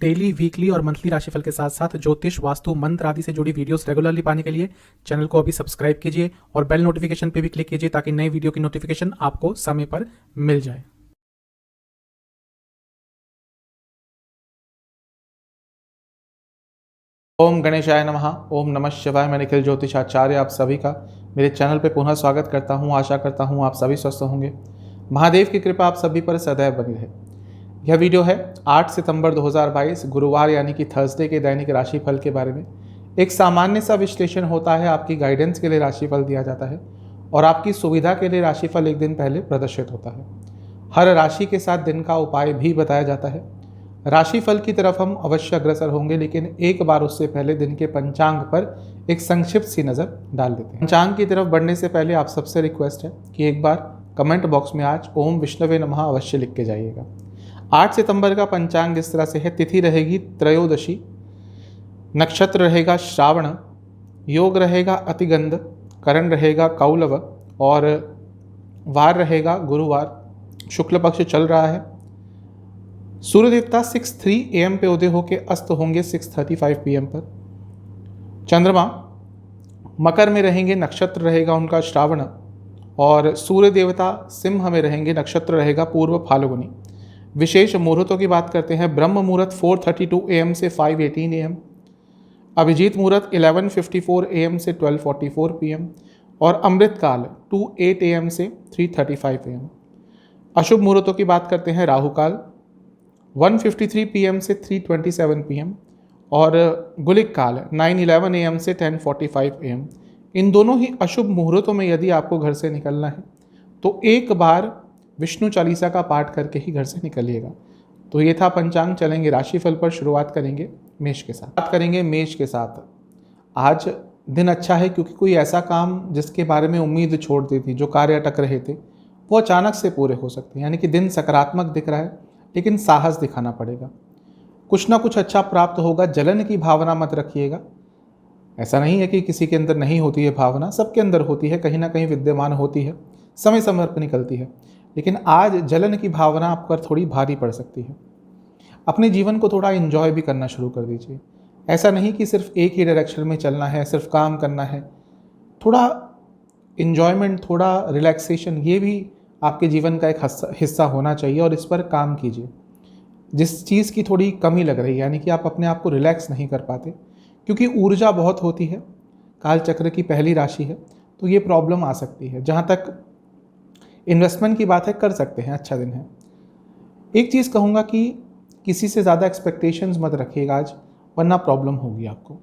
Daily, weekly और monthly राशिफल के साथ साथ ज्योतिष, वास्तु, मंत्र आदि से जुड़ी वीडियोस रेगुलरली पाने के लिए चैनल को अभी सब्सक्राइब कीजिए और बेल नोटिफिकेशन पे भी क्लिक कीजिए ताकि नई वीडियो की नोटिफिकेशन आपको समय पर मिल जाए। ओम गणेशाय नमः। ओम नमः शिवाय। मैं निखिल ज्योतिषाचार्य आप सभी का मेरे चैनल पे पुनः स्वागत करता हूँ। आशा करता हूँ आप सभी स्वस्थ होंगे। महादेव की कृपा आप सभी पर सदैव बनी रहे। यह वीडियो है 8 सितंबर 2022 गुरुवार यानी कि थर्सडे के दैनिक राशिफल के बारे में। एक सामान्य सा विश्लेषण होता है, आपकी गाइडेंस के लिए राशिफल दिया जाता है और आपकी सुविधा के लिए राशिफल एक दिन पहले प्रदर्शित होता है। हर राशि के साथ दिन का उपाय भी बताया जाता है। राशिफल की तरफ हम अवश्य अग्रसर होंगे, लेकिन एक बार उससे पहले दिन के पंचांग पर एक संक्षिप्त सी नज़र डाल देते हैं। पंचांग की तरफ बढ़ने से पहले आप सबसे रिक्वेस्ट है कि एक बार कमेंट बॉक्स में आज ओम विष्णवे नमः अवश्य लिख के जाइएगा। 8 सितंबर का पंचांग इस तरह से है। तिथि रहेगी त्रयोदशी, नक्षत्र रहेगा श्रावण, योग रहेगा अतिगंध, करण रहेगा कौलव और वार रहेगा गुरुवार। शुक्ल पक्ष चल रहा है। सूर्य देवता 6:03 AM पे उदय होकर अस्त होंगे 6:35 PM पर। चंद्रमा मकर में रहेंगे, नक्षत्र रहेगा उनका श्रावण और सूर्य देवता सिंह में रहेंगे, नक्षत्र रहेगा पूर्व फाल्गुनी। विशेष मुहूर्तों की बात करते हैं। ब्रह्म मुहूर्त 4:32 AM से 5:18 AM, अभिजीत मुहूर्त 11:54 AM से 12:44 PM और अमृत काल 2:08 AM से 3:35 AM। अशुभ मुहूर्तों की बात करते हैं। राहु काल 1:53 PM से 3:27 PM और गुलिक काल 9:11 AM से 10:45 AM। इन दोनों ही अशुभ मुहूर्तों में यदि आपको घर से निकलना है तो एक बार विष्णु चालीसा का पाठ करके ही घर से निकलिएगा। तो ये था पंचांग। चलेंगे राशिफल पर। शुरुआत करेंगे मेष के साथ। बात करेंगे मेष के साथ। आज दिन अच्छा है क्योंकि कोई ऐसा काम जिसके बारे में उम्मीद छोड़ दी थी, जो कार्य अटक रहे थे, वो अचानक से पूरे हो सकते हैं। यानी कि दिन सकारात्मक दिख रहा है, लेकिन साहस दिखाना पड़ेगा। कुछ ना कुछ अच्छा प्राप्त होगा। जलन की भावना मत रखिएगा। ऐसा नहीं है कि किसी के अंदर नहीं होती है भावना, सबके अंदर होती है, कहीं ना कहीं विद्यमान होती है, समय समय पर निकलती है। लेकिन आज जलन की भावना आप पर थोड़ी भारी पड़ सकती है। अपने जीवन को थोड़ा एंजॉय भी करना शुरू कर दीजिए। ऐसा नहीं कि सिर्फ एक ही डायरेक्शन में चलना है, सिर्फ काम करना है। थोड़ा एंजॉयमेंट, थोड़ा रिलैक्सेशन, ये भी आपके जीवन का एक हिस्सा होना चाहिए और इस पर काम कीजिए। जिस चीज़ की थोड़ी कमी लग रही है, यानी कि आप अपने आप को रिलैक्स नहीं कर पाते क्योंकि ऊर्जा बहुत होती है, काल चक्र की पहली राशि है, तो ये प्रॉब्लम आ सकती है। जहाँ तक इन्वेस्टमेंट की बात है, कर सकते हैं, अच्छा दिन है। एक चीज़ कहूँगा कि किसी से ज़्यादा एक्सपेक्टेशंस मत रखिएगा आज, वरना प्रॉब्लम होगी आपको।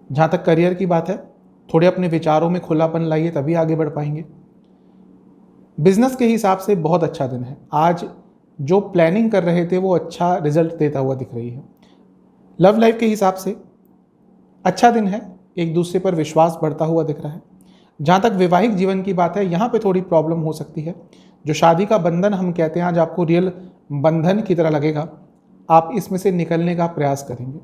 जहाँ तक करियर की बात है, थोड़े अपने विचारों में खुलापन लाइए, तभी आगे बढ़ पाएंगे। बिजनेस के हिसाब से बहुत अच्छा दिन है। आज जो प्लानिंग कर रहे थे वो अच्छा रिजल्ट देता हुआ दिख रही है। लव लाइफ के हिसाब से अच्छा दिन है। एक दूसरे पर विश्वास बढ़ता हुआ दिख रहा है। जहाँ तक वैवाहिक जीवन की बात है, यहाँ पे थोड़ी प्रॉब्लम हो सकती है। जो शादी का बंधन हम कहते हैं, आज आपको रियल बंधन की तरह लगेगा। आप इसमें से निकलने का प्रयास करेंगे।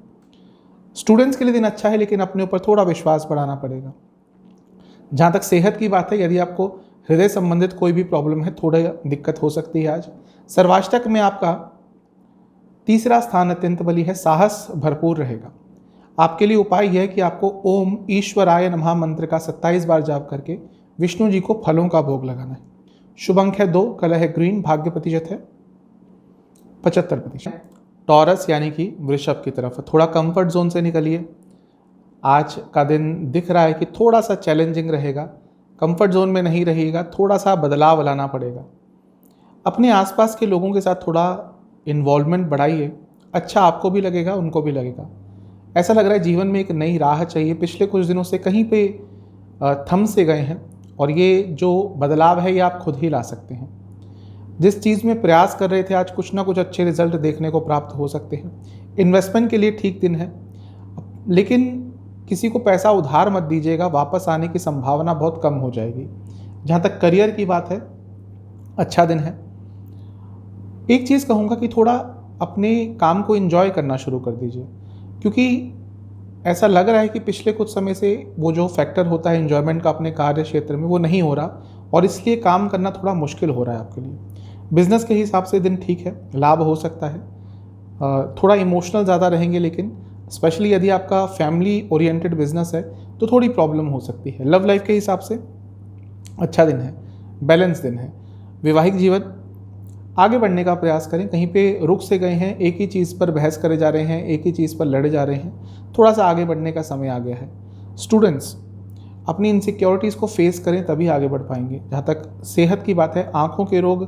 स्टूडेंट्स के लिए दिन अच्छा है, लेकिन अपने ऊपर थोड़ा विश्वास बढ़ाना पड़ेगा। जहाँ तक सेहत की बात है, यदि आपको हृदय संबंधित कोई भी प्रॉब्लम है, थोड़ा दिक्कत हो सकती है आज। सर्वाष्टक में आपका तीसरा स्थान अत्यंत बली है, साहस भरपूर रहेगा। आपके लिए उपाय यह है कि आपको ओम ईश्वराय नमः मंत्र का 27 बार जाप करके विष्णु जी को फलों का भोग लगाना है। शुभ अंक है 2, कलर है ग्रीन, भाग्य प्रतिशत है 75%। टॉरस यानी कि वृषभ की तरफ थोड़ा कंफर्ट जोन से निकलिए। आज का दिन दिख रहा है कि थोड़ा सा चैलेंजिंग रहेगा। कंफर्ट जोन में नहीं रहिएगा, थोड़ा सा बदलाव लाना पड़ेगा। अपने आसपास के लोगों के साथ थोड़ा इन्वॉल्वमेंट बढ़ाइए। अच्छा आपको भी लगेगा, उनको भी लगेगा। ऐसा लग रहा है जीवन में एक नई राह चाहिए। पिछले कुछ दिनों से कहीं पे थम से गए हैं और ये जो बदलाव है ये आप खुद ही ला सकते हैं। जिस चीज़ में प्रयास कर रहे थे, आज कुछ ना कुछ अच्छे रिजल्ट देखने को प्राप्त हो सकते हैं। इन्वेस्टमेंट के लिए ठीक दिन है, लेकिन किसी को पैसा उधार मत दीजिएगा, वापस आने की संभावना बहुत कम हो जाएगी। जहाँ तक करियर की बात है, अच्छा दिन है। एक चीज़ कहूँगा कि थोड़ा अपने काम को एंजॉय करना शुरू कर दीजिए, क्योंकि ऐसा लग रहा है कि पिछले कुछ समय से वो जो फैक्टर होता है एंजॉयमेंट का अपने कार्य क्षेत्र में, वो नहीं हो रहा और इसलिए काम करना थोड़ा मुश्किल हो रहा है आपके लिए। बिजनेस के हिसाब से दिन ठीक है, लाभ हो सकता है। थोड़ा इमोशनल ज़्यादा रहेंगे, लेकिन स्पेशली यदि आपका फैमिली ओरिएंटेड बिजनेस है तो थोड़ी प्रॉब्लम हो सकती है। लव लाइफ के हिसाब से अच्छा दिन है, बैलेंस दिन है। वैवाहिक जीवन, आगे बढ़ने का प्रयास करें। कहीं पे रुक से गए हैं, एक ही चीज़ पर बहस करे जा रहे हैं, एक ही चीज़ पर लड़े जा रहे हैं, थोड़ा सा आगे बढ़ने का समय आ गया है। स्टूडेंट्स अपनी इनसिक्योरिटीज़ को फेस करें, तभी आगे बढ़ पाएंगे। जहाँ तक सेहत की बात है, आँखों के रोग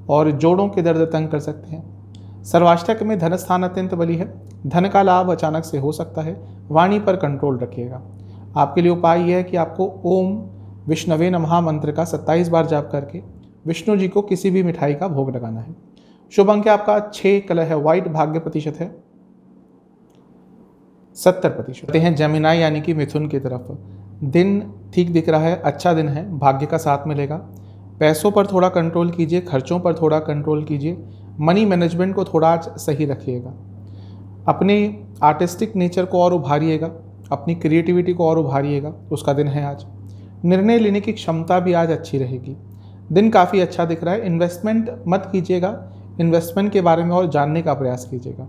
और जोड़ों के दर्द तंग कर सकते हैं। सर्वाष्टक में धन स्थान अत्यंत बली है, धन का लाभ अचानक से हो सकता है। वाणी पर कंट्रोल रखिएगा। आपके लिए उपाय यह है कि आपको ओम विष्णवे नमः मंत्र का 27 बार जाप करके विष्णु जी को किसी भी मिठाई का भोग लगाना है। शुभ अंक आपका 6, कलर है व्हाइट, भाग्य प्रतिशत है 70%। हैं जमिनाई यानी कि मिथुन की तरफ। दिन ठीक दिख रहा है, अच्छा दिन है, भाग्य का साथ मिलेगा। पैसों पर थोड़ा कंट्रोल कीजिए, खर्चों पर थोड़ा कंट्रोल कीजिए, मनी मैनेजमेंट को थोड़ा आज सही रखिएगा। अपने आर्टिस्टिक नेचर को और उभारिएगा, अपनी क्रिएटिविटी को और उभारिएगा, उसका दिन है आज। निर्णय लेने की क्षमता भी आज अच्छी रहेगी। दिन काफ़ी अच्छा दिख रहा है। इन्वेस्टमेंट मत कीजिएगा, इन्वेस्टमेंट के बारे में और जानने का प्रयास कीजिएगा।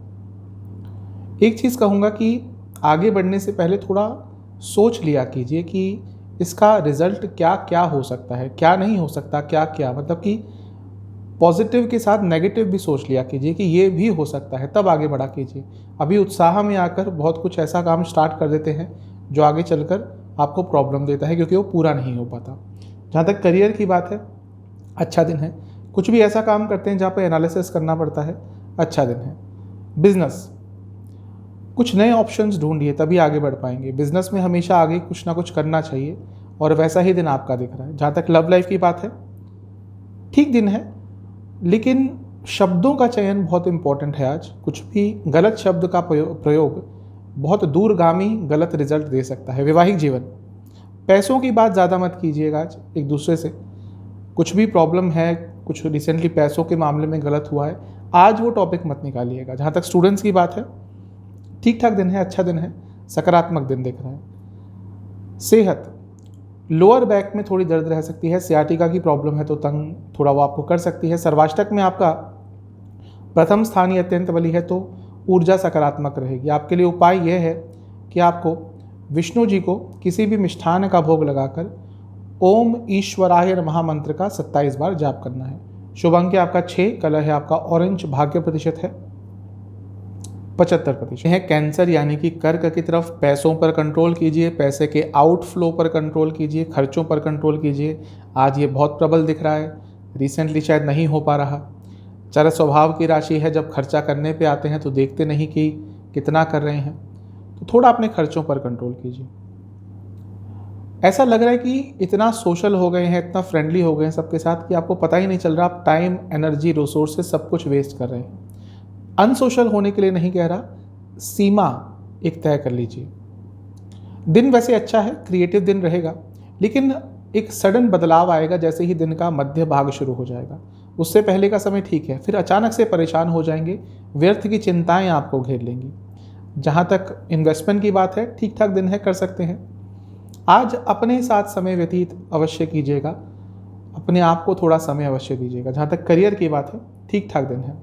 एक चीज़ कहूँगा कि आगे बढ़ने से पहले थोड़ा सोच लिया कीजिए कि इसका रिजल्ट क्या क्या हो सकता है, क्या नहीं हो सकता, क्या क्या, मतलब कि पॉजिटिव के साथ नेगेटिव भी सोच लिया कीजिए कि ये भी हो सकता है, तब आगे बढ़ा कीजिए। अभी उत्साह में आकर बहुत कुछ ऐसा काम स्टार्ट कर देते हैं जो आगे चलकर आपको प्रॉब्लम देता है, क्योंकि वो पूरा नहीं हो पाता। जहाँ तक करियर की बात है, अच्छा दिन है। कुछ भी ऐसा काम करते हैं जहाँ पे एनालिसिस करना पड़ता है, अच्छा दिन है। बिजनेस, कुछ नए ऑप्शंस ढूंढिए, तभी आगे बढ़ पाएंगे। बिजनेस में हमेशा आगे कुछ ना कुछ करना चाहिए, और वैसा ही दिन आपका दिख रहा है। जहाँ तक लव लाइफ की बात है, ठीक दिन है, लेकिन शब्दों का चयन बहुत इंपॉर्टेंट है आज। कुछ भी गलत शब्द का प्रयोग बहुत दूरगामी गलत रिजल्ट दे सकता है। वैवाहिक जीवन, पैसों की बात ज़्यादा मत कीजिएगा आज एक दूसरे से। कुछ भी प्रॉब्लम है, कुछ रिसेंटली पैसों के मामले में गलत हुआ है, आज वो टॉपिक मत निकालिएगा। जहाँ तक स्टूडेंट्स की बात है, ठीक ठाक दिन है, अच्छा दिन है, सकारात्मक दिन दिख रहा है। सेहत, लोअर बैक में थोड़ी दर्द रह सकती है, सियाटिका की प्रॉब्लम है तो तंग थोड़ा वो आपको कर सकती है। सर्वाष्टक में आपका प्रथम स्थान ही अत्यंत बली है, तो ऊर्जा सकारात्मक रहेगी। आपके लिए उपाय यह है कि आपको विष्णु जी को किसी भी मिष्ठान का भोग लगाकर ओम ईश्वराय नमः मंत्र का 27 बार जाप करना है। शुभ अंक आपका 6, कलर है आपका ऑरेंज, भाग्य प्रतिशत है 75%। है कैंसर यानी कि कर्क की तरफ। पैसों पर कंट्रोल कीजिए, पैसे के आउटफ्लो पर कंट्रोल कीजिए, खर्चों पर कंट्रोल कीजिए। आज ये बहुत प्रबल दिख रहा है, रिसेंटली शायद नहीं हो पा रहा। चर स्वभाव की राशि है, जब खर्चा करने पे आते हैं तो देखते नहीं कि कितना कर रहे हैं, तो थोड़ा अपने खर्चों पर कंट्रोल कीजिए। ऐसा लग रहा है कि इतना सोशल हो गए हैं, इतना फ्रेंडली हो गए हैं सबके साथ कि आपको पता ही नहीं चल रहा, आप टाइम, एनर्जी, रिसोर्सेज सब कुछ वेस्ट कर रहे हैं। अनसोशल होने के लिए नहीं कह रहा, सीमा एक तय कर लीजिए। दिन वैसे अच्छा है, क्रिएटिव दिन रहेगा, लेकिन एक सडन बदलाव आएगा जैसे ही दिन का मध्य भाग शुरू हो जाएगा। उससे पहले का समय ठीक है, फिर अचानक से परेशान हो जाएंगे, व्यर्थ की चिंताएं आपको घेर लेंगी। जहाँ तक इन्वेस्टमेंट की बात है, ठीक ठाक दिन है, कर सकते हैं। आज अपने साथ समय व्यतीत अवश्य कीजिएगा, अपने आप को थोड़ा समय अवश्य दीजिएगा। जहाँ तक करियर की बात है, ठीक ठाक दिन है।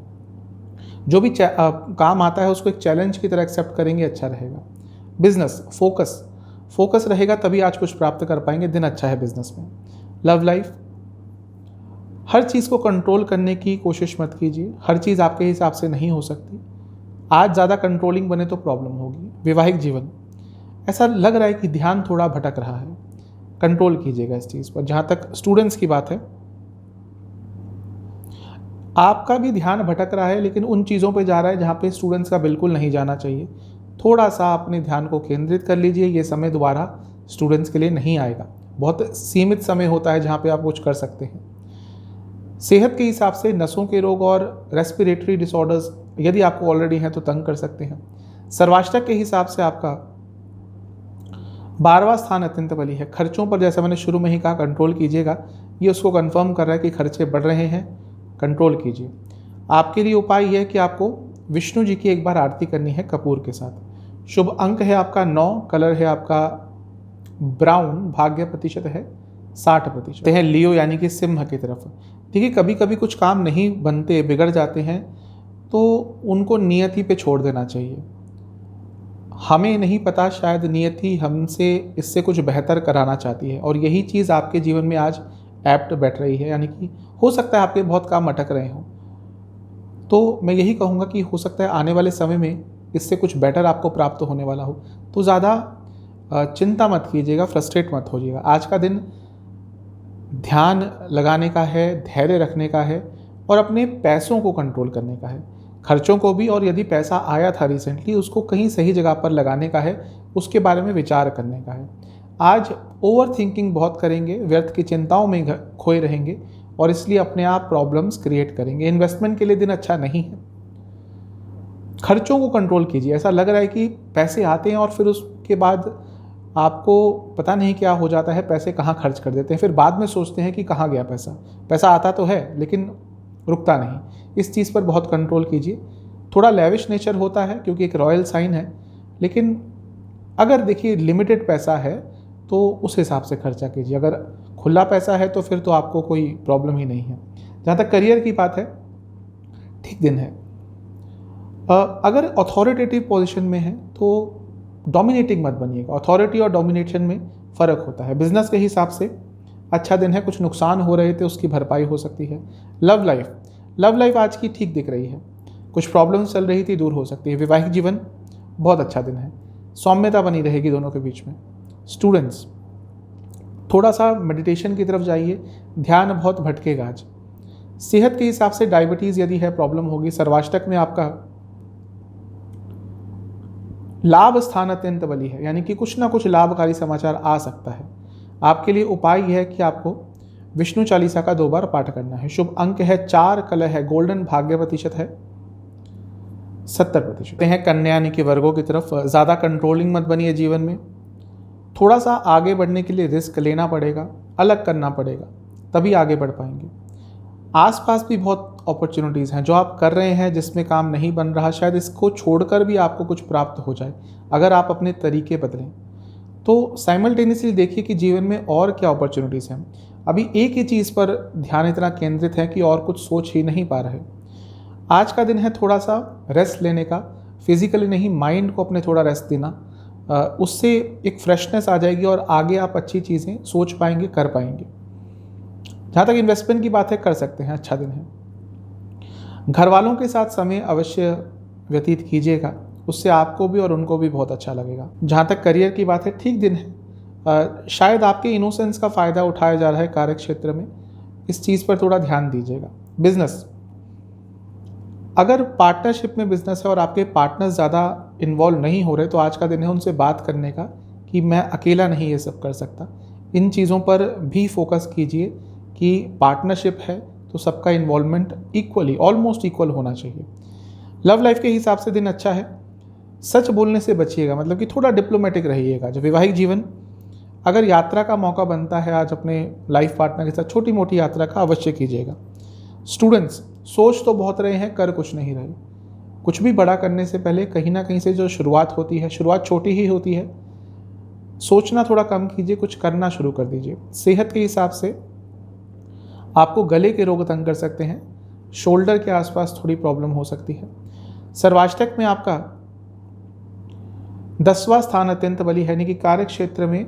जो भी काम आता है उसको एक चैलेंज की तरह एक्सेप्ट करेंगे, अच्छा रहेगा। बिजनेस, फोकस रहेगा, तभी आज कुछ प्राप्त कर पाएंगे, दिन अच्छा है बिजनेस में। लव लाइफ, हर चीज़ को कंट्रोल करने की कोशिश मत कीजिए, हर चीज़ आपके हिसाब से नहीं हो सकती। आज ज़्यादा कंट्रोलिंग बने तो प्रॉब्लम होगी। वैवाहिक जीवन, ऐसा लग रहा है कि ध्यान थोड़ा भटक रहा है, कंट्रोल कीजिएगा इस चीज़ पर। जहाँ तक स्टूडेंट्स की बात है, आपका भी ध्यान भटक रहा है, लेकिन उन चीज़ों पे जा रहा है जहाँ पे स्टूडेंट्स का बिल्कुल नहीं जाना चाहिए। थोड़ा सा अपने ध्यान को केंद्रित कर लीजिए, ये समय दोबारा स्टूडेंट्स के लिए नहीं आएगा। बहुत सीमित समय होता है जहाँ पे आप कुछ कर सकते हैं। सेहत के हिसाब से नसों के रोग और रेस्पिरेटरी डिसऑर्डर्स यदि आपको ऑलरेडी हैं तो तंग कर सकते हैं। सर्वाष्टक के हिसाब से आपका 12वां स्थान अत्यंत बली है। खर्चों पर, जैसा मैंने शुरू में ही कहा, कंट्रोल कीजिएगा। ये उसको कंफर्म कर रहा है कि खर्चे बढ़ रहे हैं, कंट्रोल कीजिए। आपके लिए उपाय यह है कि आपको विष्णु जी की एक बार आरती करनी है कपूर के साथ। शुभ अंक है आपका 9, कलर है आपका ब्राउन, भाग्य प्रतिशत है 60%। है लियो यानी कि सिंह की तरफ। देखिए, कभी कभी कुछ काम नहीं बनते, बिगड़ जाते हैं, तो उनको नियति पे छोड़ देना चाहिए। हमें नहीं पता, शायद नियति हमसे इससे कुछ बेहतर कराना चाहती है और यही चीज़ आपके जीवन में आज एप्ट बैठ रही है। यानी कि हो सकता है आपके बहुत काम अटक रहे हों, तो मैं यही कहूँगा कि हो सकता है आने वाले समय में इससे कुछ बेटर आपको प्राप्त होने वाला हो। तो ज़्यादा चिंता मत कीजिएगा, फ्रस्ट्रेट मत होइएगा। आज का दिन ध्यान लगाने का है, धैर्य रखने का है और अपने पैसों को कंट्रोल करने का है, खर्चों को भी। और यदि पैसा आया था रिसेंटली, उसको कहीं सही जगह पर लगाने का है, उसके बारे में विचार करने का है। आज ओवर थिंकिंग बहुत करेंगे, व्यर्थ की चिंताओं में खोए रहेंगे और इसलिए अपने आप प्रॉब्लम्स क्रिएट करेंगे। इन्वेस्टमेंट के लिए दिन अच्छा नहीं है। खर्चों को कंट्रोल कीजिए। ऐसा लग रहा है कि पैसे आते हैं और फिर उसके बाद आपको पता नहीं क्या हो जाता है, पैसे कहाँ खर्च कर देते हैं, फिर बाद में सोचते हैं कि कहाँ गया पैसा। पैसा आता तो है लेकिन रुकता नहीं। इस चीज़ पर बहुत कंट्रोल कीजिए। थोड़ा लेविश नेचर होता है क्योंकि एक रॉयल साइन है, लेकिन अगर देखिए लिमिटेड पैसा है तो उस हिसाब से खर्चा कीजिए। अगर खुला पैसा है तो फिर तो आपको कोई प्रॉब्लम ही नहीं है। जहाँ तक करियर की बात है, ठीक दिन है। अगर अथॉरिटेटिव पोजीशन में है तो डोमिनेटिंग मत बनिएगा। अथॉरिटी और डोमिनेशन में फ़र्क होता है। बिजनेस के हिसाब से अच्छा दिन है। कुछ नुकसान हो रहे थे, उसकी भरपाई हो सकती है। लव लाइफ आज की ठीक दिख रही है। कुछ प्रॉब्लम्स चल रही थी, दूर हो सकती है। वैवाहिक जीवन बहुत अच्छा दिन है। सौम्यता बनी रहेगी दोनों के बीच में। स्टूडेंट्स थोड़ा सा मेडिटेशन की तरफ जाइए, ध्यान बहुत भटकेगा आज। सेहत के हिसाब से डायबिटीज़ यदि है, प्रॉब्लम होगी। सर्वाष्टक में आपका लाभ स्थान अत्यंत बली है, यानी कि कुछ ना कुछ लाभकारी समाचार आ सकता है। आपके लिए उपाय यह है कि आपको विष्णु चालीसा का 2 बार पाठ करना है। शुभ अंक है 4, कलर है गोल्डन, भाग्य प्रतिशत है 70%। हैं कन्या यानी कि वर्गों की तरफ, ज़्यादा कंट्रोलिंग मत बनिए जीवन में। थोड़ा सा आगे बढ़ने के लिए रिस्क लेना पड़ेगा, अलग करना पड़ेगा, तभी आगे बढ़ पाएंगे। आसपास भी बहुत अपॉर्चुनिटीज़ हैं जो आप कर रहे हैं, जिसमें काम नहीं बन रहा, शायद इसको छोड़कर भी आपको कुछ प्राप्त हो जाए अगर आप अपने तरीके बदलें। तो साइमल्टेनियसली देखिए कि जीवन में और क्या अपॉर्चुनिटीज़ हैं। अभी एक ही चीज़ पर ध्यान इतना केंद्रित है कि और कुछ सोच ही नहीं पा रहे। आज का दिन है थोड़ा सा रेस्ट लेने का, फिजिकली नहीं, माइंड को अपने थोड़ा रेस्ट देना। उससे एक फ्रेशनेस आ जाएगी और आगे आप अच्छी चीज़ें सोच पाएंगे, कर पाएंगे। जहाँ तक इन्वेस्टमेंट की बात है, कर सकते हैं, अच्छा दिन है। घर वालों के साथ समय अवश्य व्यतीत कीजिएगा, उससे आपको भी और उनको भी बहुत अच्छा लगेगा। जहाँ तक करियर की बात है, ठीक दिन है। शायद आपके इनोसेंस का फ़ायदा उठाया जा रहा है कार्य क्षेत्र में, इस चीज़ पर थोड़ा ध्यान दीजिएगा। बिजनेस, अगर पार्टनरशिप में बिजनेस है और आपके पार्टनर्स ज़्यादा इन्वॉल्व नहीं हो रहे, तो आज का दिन है उनसे बात करने का कि मैं अकेला नहीं ये सब कर सकता। इन चीज़ों पर भी फोकस कीजिए कि पार्टनरशिप है तो सबका इन्वॉल्वमेंट इक्वली, ऑलमोस्ट इक्वल होना चाहिए। लव लाइफ के हिसाब से दिन अच्छा है। सच बोलने से बचिएगा, मतलब कि थोड़ा डिप्लोमेटिक रहिएगा। जब वैवाहिक जीवन, अगर यात्रा का मौका बनता है आज अपने लाइफ पार्टनर के साथ, छोटी मोटी यात्रा का अवश्य कीजिएगा। स्टूडेंट्स, सोच तो बहुत रहे हैं, कर कुछ नहीं रहे। कुछ भी बड़ा करने से पहले कहीं ना कहीं से जो शुरुआत होती है, शुरुआत छोटी ही होती है। सोचना थोड़ा कम कीजिए, कुछ करना शुरू कर दीजिए। सेहत के हिसाब से आपको गले के रोग तंग कर सकते हैं, शोल्डर के आसपास थोड़ी प्रॉब्लम हो सकती है। सर्वाष्टक में आपका 10वां स्थान अत्यंत बली है, यानी कि कार्य क्षेत्र में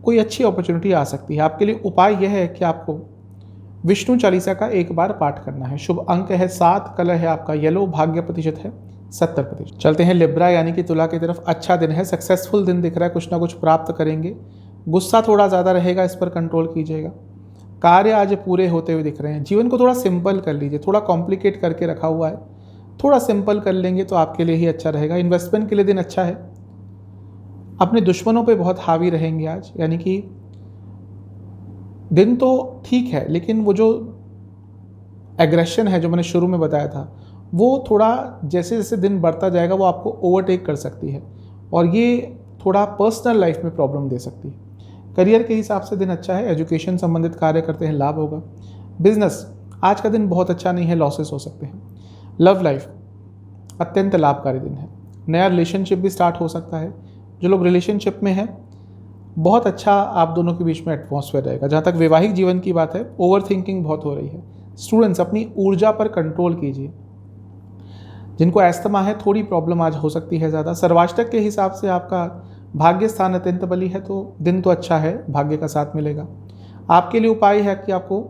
कोई अच्छी अपॉर्चुनिटी आ सकती है। आपके लिए उपाय यह है कि आपको विष्णु चालीसा का 1 बार पाठ करना है। शुभ अंक है 7, कलर है आपका येलो, भाग्य प्रतिशत है 70%। चलते हैं लिब्रा यानी कि तुला की तरफ। अच्छा दिन है, सक्सेसफुल दिन दिख रहा है, कुछ ना कुछ प्राप्त करेंगे। गुस्सा थोड़ा ज़्यादा रहेगा, इस पर कंट्रोल कीजिएगा। कार्य आज पूरे होते हुए दिख रहे हैं। जीवन को थोड़ा सिंपल कर लीजिए, थोड़ा कॉम्प्लिकेट करके रखा हुआ है, थोड़ा सिंपल कर लेंगे तो आपके लिए ही अच्छा रहेगा। इन्वेस्टमेंट के लिए दिन अच्छा है। अपने दुश्मनों पे बहुत हावी रहेंगे आज, यानी कि दिन तो ठीक है, लेकिन वो जो एग्रेशन है जो मैंने शुरू में बताया था, वो थोड़ा जैसे जैसे दिन बढ़ता जाएगा वो आपको ओवरटेक कर सकती है और ये थोड़ा पर्सनल लाइफ में प्रॉब्लम दे सकती है। करियर के हिसाब से दिन अच्छा है। एजुकेशन संबंधित कार्य करते हैं, लाभ होगा। बिजनेस, आज का दिन बहुत अच्छा नहीं है, लॉसेस हो सकते हैं। लव लाइफ, अत्यंत लाभकारी दिन है। नया रिलेशनशिप भी स्टार्ट हो सकता है। जो लोग रिलेशनशिप में हैं, बहुत अच्छा आप दोनों के बीच में एटमॉस्फेयर रहेगा। जहाँ तक वैवाहिक जीवन की बात है, ओवर थिंकिंग बहुत हो रही है। स्टूडेंट्स, अपनी ऊर्जा पर कंट्रोल कीजिए। जिनको एस्थमा है थोड़ी प्रॉब्लम आज हो सकती है ज़्यादा। सर्वाष्टक के हिसाब से आपका भाग्य स्थान अत्यंत बली है, तो दिन तो अच्छा है, भाग्य का साथ मिलेगा। आपके लिए उपाय है कि आपको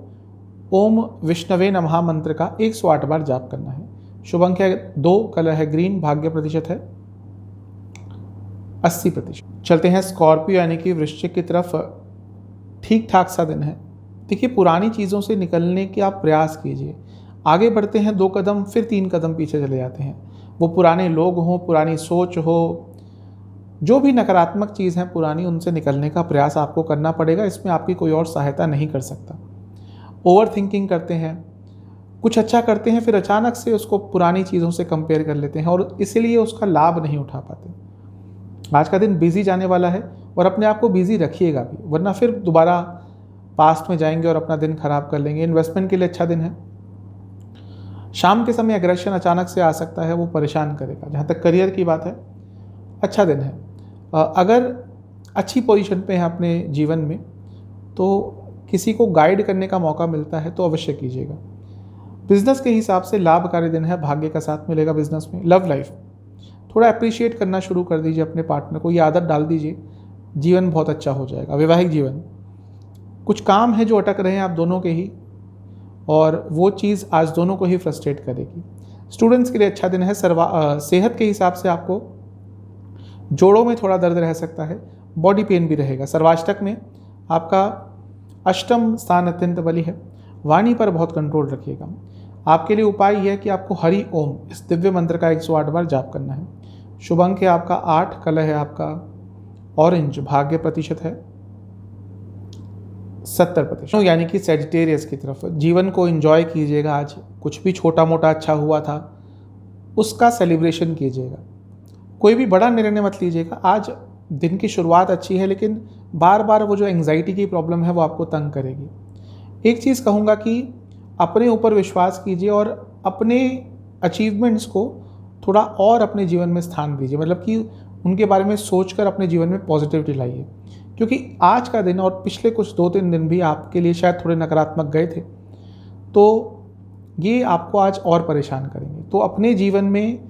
ओम विष्णवे नमः मंत्र का 108 बार जाप करना है। शुभ अंक है 2, कलर है ग्रीन, भाग्य प्रतिशत है 80%। चलते हैं स्कॉर्पियो यानी कि वृश्चिक की तरफ। ठीक ठाक सा दिन है। देखिए, पुरानी चीज़ों से निकलने के आप प्रयास कीजिए। आगे बढ़ते हैं 2 कदम, फिर 3 कदम पीछे चले जाते हैं। वो पुराने लोग हों, पुरानी सोच हो, जो भी नकारात्मक चीज़ है पुरानी, उनसे निकलने का प्रयास आपको करना पड़ेगा। इसमें आपकी कोई और सहायता नहीं कर सकता। ओवर थिंकिंग करते हैं, कुछ अच्छा करते हैं, फिर अचानक से उसको पुरानी चीज़ों से कंपेयर कर लेते हैं और इसीलिए उसका लाभ नहीं उठा पाते। आज का दिन बिजी जाने वाला है और अपने आप को बिजी रखिएगा भी, वरना फिर दोबारा पास्ट में जाएंगे और अपना दिन खराब कर लेंगे। इन्वेस्टमेंट के लिए अच्छा दिन है। शाम के समय एग्रेशन अचानक से आ सकता है, वो परेशान करेगा। जहाँ तक करियर की बात है, अच्छा दिन है। अगर अच्छी पोजीशन पे है अपने जीवन में, तो किसी को गाइड करने का मौका मिलता है तो अवश्य कीजिएगा। बिजनेस के हिसाब से लाभकारी दिन है, भाग्य का साथ मिलेगा बिजनेस में। लव लाइफ, थोड़ा अप्रिशिएट करना शुरू कर दीजिए अपने पार्टनर को, ये आदत डाल दीजिए, जीवन बहुत अच्छा हो जाएगा। वैवाहिक जीवन, कुछ काम है जो अटक रहे हैं आप दोनों के ही, और वो चीज़ आज दोनों को ही फ्रस्ट्रेट करेगी। स्टूडेंट्स के लिए अच्छा दिन है। सेहत के हिसाब से आपको जोड़ों में थोड़ा दर्द रह सकता है, बॉडी पेन भी रहेगा। सर्वाष्टक में आपका अष्टम स्थान अत्यंत बली है। वाणी पर बहुत कंट्रोल रखिएगा। आपके लिए उपाय यह है कि आपको हरि ओम इस दिव्य मंत्र का 108 बार जाप करना है। शुभ अंक है आपका 8, कलर है आपका ऑरेंज, भाग्य प्रतिशत है 70%, यानी कि सेजिटेरियस की तरफ। जीवन को एंजॉय कीजिएगा। आज कुछ भी छोटा मोटा अच्छा हुआ था उसका सेलिब्रेशन कीजिएगा। कोई भी बड़ा निर्णय मत लीजिएगा। आज दिन की शुरुआत अच्छी है, लेकिन बार बार वो जो एंग्जाइटी की प्रॉब्लम है वो आपको तंग करेगी। एक चीज़ कहूँगा कि अपने ऊपर विश्वास कीजिए और अपने अचीवमेंट्स को थोड़ा और अपने जीवन में स्थान दीजिए, मतलब कि उनके बारे में सोचकर अपने जीवन में पॉजिटिविटी लाइए। क्योंकि आज का दिन और पिछले कुछ 2-3 दिन भी आपके लिए शायद थोड़े नकारात्मक गए थे, तो ये आपको आज और परेशान करेंगे। तो अपने जीवन में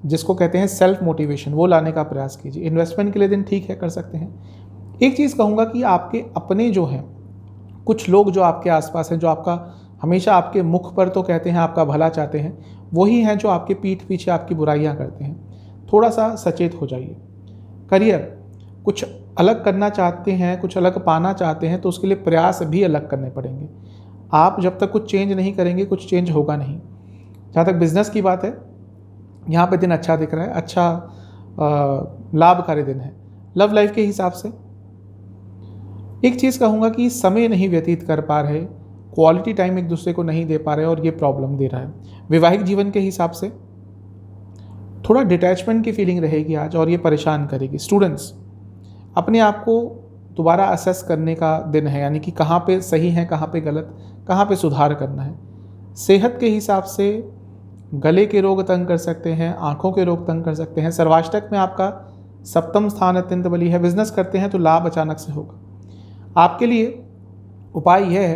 जिसको कहते हैं सेल्फ मोटिवेशन, वो लाने का प्रयास कीजिए। इन्वेस्टमेंट के लिए दिन ठीक है, कर सकते हैं। एक चीज़ कहूँगा कि आपके अपने जो हैं, कुछ लोग जो आपके आसपास हैं, जो आपका हमेशा आपके मुख पर तो कहते हैं आपका भला चाहते हैं, वही हैं जो आपके पीठ पीछे आपकी बुराइयां करते हैं। थोड़ा सा सचेत हो जाइए। करियर, कुछ अलग करना चाहते हैं, कुछ अलग पाना चाहते हैं, तो उसके लिए प्रयास भी अलग करने पड़ेंगे। आप जब तक कुछ चेंज नहीं करेंगे, कुछ चेंज होगा नहीं। जहाँ तक बिजनेस की बात है, यहाँ पे दिन अच्छा दिख रहा है, अच्छा लाभकारी दिन है। लव लाइफ के हिसाब से एक चीज़ कहूँगा कि समय नहीं व्यतीत कर पा रहे, क्वालिटी टाइम एक दूसरे को नहीं दे पा रहे और ये प्रॉब्लम दे रहा है। वैवाहिक जीवन के हिसाब से थोड़ा डिटैचमेंट की फीलिंग रहेगी आज और ये परेशान करेगी। स्टूडेंट्स, अपने आप को दोबारा असेस करने का दिन है, यानी कि कहाँ पे सही है, कहाँ पे गलत, कहाँ पे सुधार करना है। सेहत के हिसाब से गले के रोग तंग कर सकते हैं, आँखों के रोग तंग कर सकते हैं। सर्वाष्टक में आपका सप्तम स्थान अत्यंत बली है। बिजनेस करते हैं तो लाभ अचानक से होगा। आपके लिए उपाय यह है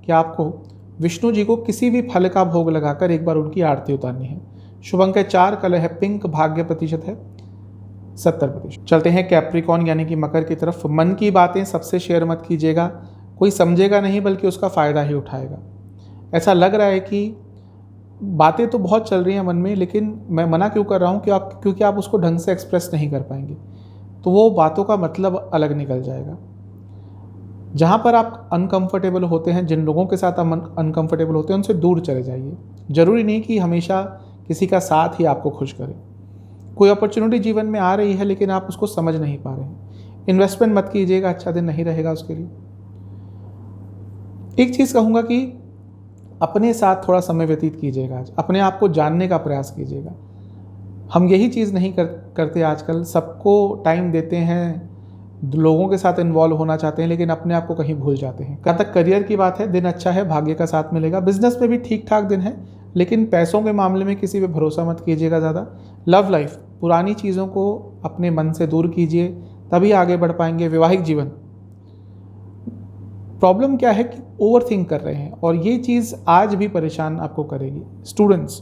कि आपको विष्णु जी को किसी भी फल का भोग लगाकर एक बार उनकी आरती उतारनी है। शुभ अंक है 4, कलर है पिंक, भाग्य प्रतिशत है 70%। चलते हैं कैप्रिकॉन यानी कि मकर की तरफ। मन की बातें सबसे शेयर मत कीजिएगा, कोई समझेगा नहीं बल्कि उसका फ़ायदा ही उठाएगा। ऐसा लग रहा है कि बातें तो बहुत चल रही हैं मन में, लेकिन मैं मना क्यों कर रहा हूँ कि क्योंकि आप उसको ढंग से एक्सप्रेस नहीं कर पाएंगे, तो वो बातों का मतलब अलग निकल जाएगा। जहाँ पर आप अनकंफर्टेबल होते हैं, जिन लोगों के साथ आप अनकंफर्टेबल होते हैं, उनसे दूर चले जाइए। ज़रूरी नहीं कि हमेशा किसी का साथ ही आपको खुश करे। कोई अपॉर्चुनिटी जीवन में आ रही है लेकिन आप उसको समझ नहीं पा रहे हैं, इन्वेस्टमेंट मत कीजिएगा, अच्छा दिन नहीं रहेगा उसके लिए। एक चीज़ कहूँगा कि अपने साथ थोड़ा समय व्यतीत कीजिएगा आज, अपने आप को जानने का प्रयास कीजिएगा। हम यही चीज़ नहीं करते आजकल, सबको टाइम देते हैं, लोगों के साथ इन्वॉल्व होना चाहते हैं, लेकिन अपने आप को कहीं भूल जाते हैं। कहाँ तक करियर की बात है, दिन अच्छा है, भाग्य का साथ मिलेगा। बिजनेस में भी ठीक ठाक दिन है, लेकिन पैसों के मामले में किसी पे भरोसा मत कीजिएगा ज़्यादा। लव लाइफ, पुरानी चीज़ों को अपने मन से दूर कीजिए, तभी आगे बढ़ पाएंगे। वैवाहिक जीवन, प्रॉब्लम क्या है कि ओवर थिंक कर रहे हैं और ये चीज़ आज भी परेशान आपको करेगी। स्टूडेंट्स,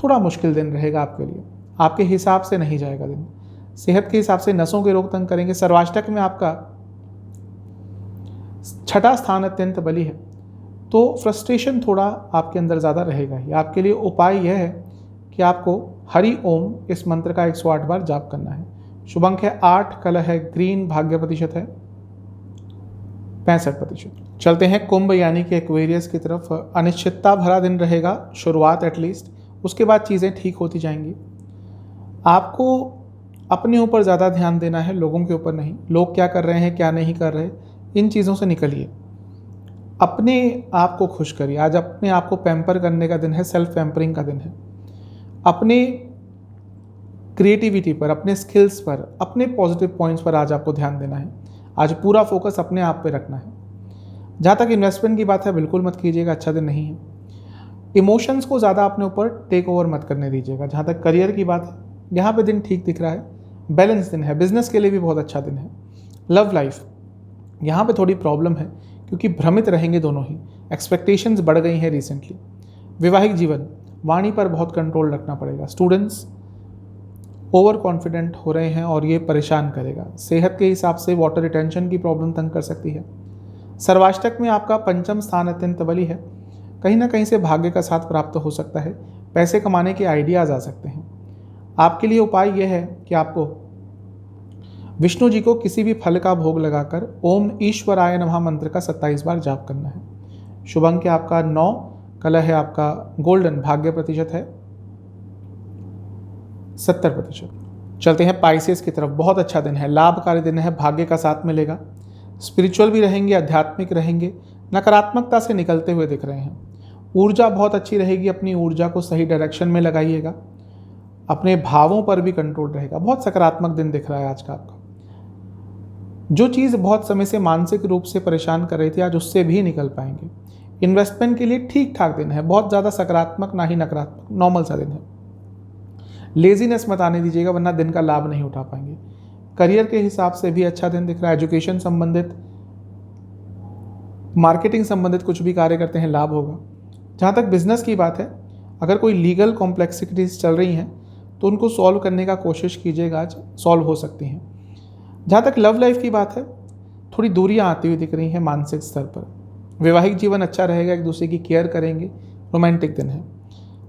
थोड़ा मुश्किल दिन रहेगा आपके लिए, आपके हिसाब से नहीं जाएगा दिन। सेहत के हिसाब से नसों के रोग तंग करेंगे। सर्वाष्टक में आपका 6ठा स्थान अत्यंत बली है, तो फ्रस्ट्रेशन थोड़ा आपके अंदर ज़्यादा रहेगा ही। आपके लिए उपाय यह है कि आपको हरि ओम इस मंत्र का 108 बार जाप करना है। शुभ अंक है 8, कलर है ग्रीन, भाग्य प्रतिशत है 65%। चलते हैं कुंभ यानी कि एक्वेरियस की तरफ। अनिश्चितता भरा दिन रहेगा, शुरुआत एटलीस्ट, उसके बाद चीज़ें ठीक होती जाएंगी। आपको अपने ऊपर ज़्यादा ध्यान देना है, लोगों के ऊपर नहीं। लोग क्या कर रहे हैं, क्या नहीं कर रहे, इन चीज़ों से निकलिए, अपने आप को खुश करिए। आज अपने आप को पैम्पर करने का दिन है, सेल्फ पैम्परिंग का दिन है। अपने क्रिएटिविटी पर, अपने स्किल्स पर, अपने पॉजिटिव पॉइंट्स पर आज आपको ध्यान देना है। आज पूरा फोकस अपने आप पे रखना है। जहाँ तक इन्वेस्टमेंट की बात है, बिल्कुल मत कीजिएगा, अच्छा दिन नहीं है। इमोशंस को ज़्यादा अपने ऊपर टेक ओवर मत करने दीजिएगा। जहाँ तक करियर की बात है, यहाँ पे दिन ठीक दिख रहा है, बैलेंस दिन है, बिजनेस के लिए भी बहुत अच्छा दिन है। लव लाइफ, यहाँ पे थोड़ी प्रॉब्लम है क्योंकि भ्रमित रहेंगे दोनों ही, एक्सपेक्टेशंस बढ़ गई हैं रिसेंटली। वैवाहिक जीवन, वाणी पर बहुत कंट्रोल रखना पड़ेगा। स्टूडेंट्स ओवर कॉन्फिडेंट हो रहे हैं और ये परेशान करेगा। सेहत के हिसाब से वाटर रिटेंशन की प्रॉब्लम तंग कर सकती है। सर्वाष्टक में आपका 5म स्थान अत्यंत बली है, कहीं ना कहीं से भाग्य का साथ प्राप्त हो सकता है, पैसे कमाने के आइडियाज़ आ सकते हैं। आपके लिए उपाय यह है कि आपको विष्णु जी को किसी भी फल का भोग लगाकर ओम ईश्वराय नमः मंत्र का 27 बार जाप करना है। शुभ अंक है आपका 9, कलर है आपका गोल्डन, भाग्य प्रतिशत है 70%। चलते हैं पाइसेस की तरफ। बहुत अच्छा दिन है, लाभकारी दिन है, भाग्य का साथ मिलेगा। स्पिरिचुअल भी रहेंगे, आध्यात्मिक रहेंगे, नकारात्मकता से निकलते हुए दिख रहे हैं। ऊर्जा बहुत अच्छी रहेगी, अपनी ऊर्जा को सही डायरेक्शन में लगाइएगा। अपने भावों पर भी कंट्रोल रहेगा। बहुत सकारात्मक दिन दिख रहा है आज का आपका। जो चीज़ बहुत समय से मानसिक रूप से परेशान कर रही थी, आज उससे भी निकल पाएंगे। इन्वेस्टमेंट के लिए ठीक ठाक दिन है, बहुत ज़्यादा सकारात्मक ना ही नकारात्मक, नॉर्मल सा दिन है। लेजीनेस मत आने दीजिएगा, वरना दिन का लाभ नहीं उठा पाएंगे। करियर के हिसाब से भी अच्छा दिन दिख रहा है। एजुकेशन संबंधित, मार्केटिंग संबंधित कुछ भी कार्य करते हैं, लाभ होगा। जहाँ तक बिजनेस की बात है, अगर कोई लीगल कॉम्प्लेक्सिटीज चल रही हैं तो उनको सॉल्व करने का कोशिश कीजिएगा, आज सॉल्व हो सकती हैं। जहाँ तक लव लाइफ की बात है, थोड़ी दूरियाँ आती हुई दिख रही हैं मानसिक स्तर पर। वैवाहिक जीवन अच्छा रहेगा, एक दूसरे की केयर करेंगे, रोमांटिक दिन है।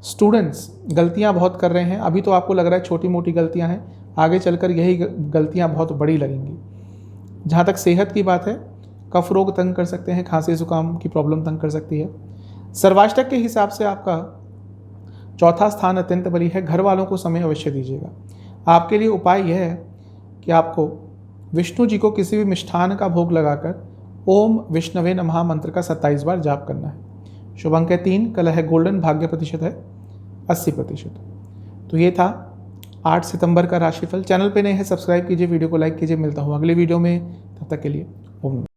स्टूडेंट्स गलतियाँ बहुत कर रहे हैं, अभी तो आपको लग रहा है छोटी मोटी गलतियाँ हैं, आगे चलकर यही गलतियाँ बहुत बड़ी लगेंगी। जहाँ तक सेहत की बात है, कफ रोग तंग कर सकते हैं, खांसी जुकाम की प्रॉब्लम तंग कर सकती है। सर्वाष्टक के हिसाब से आपका 4था स्थान अत्यंत बली है, घर वालों को समय अवश्य दीजिएगा। आपके लिए उपाय यह है कि आपको विष्णु जी को किसी भी मिष्ठान का भोग लगाकर ओम विष्णवे नमः मंत्र का 27 बार जाप करना है। शुभ अंक है 3, कलर है गोल्डन, भाग्य प्रतिशत है 80%। तो ये था 8 सितंबर का राशिफल। चैनल पे नए हैं, सब्सक्राइब कीजिए, वीडियो को लाइक कीजिए। मिलता हूँ अगले वीडियो में, तब तक के लिए ओम।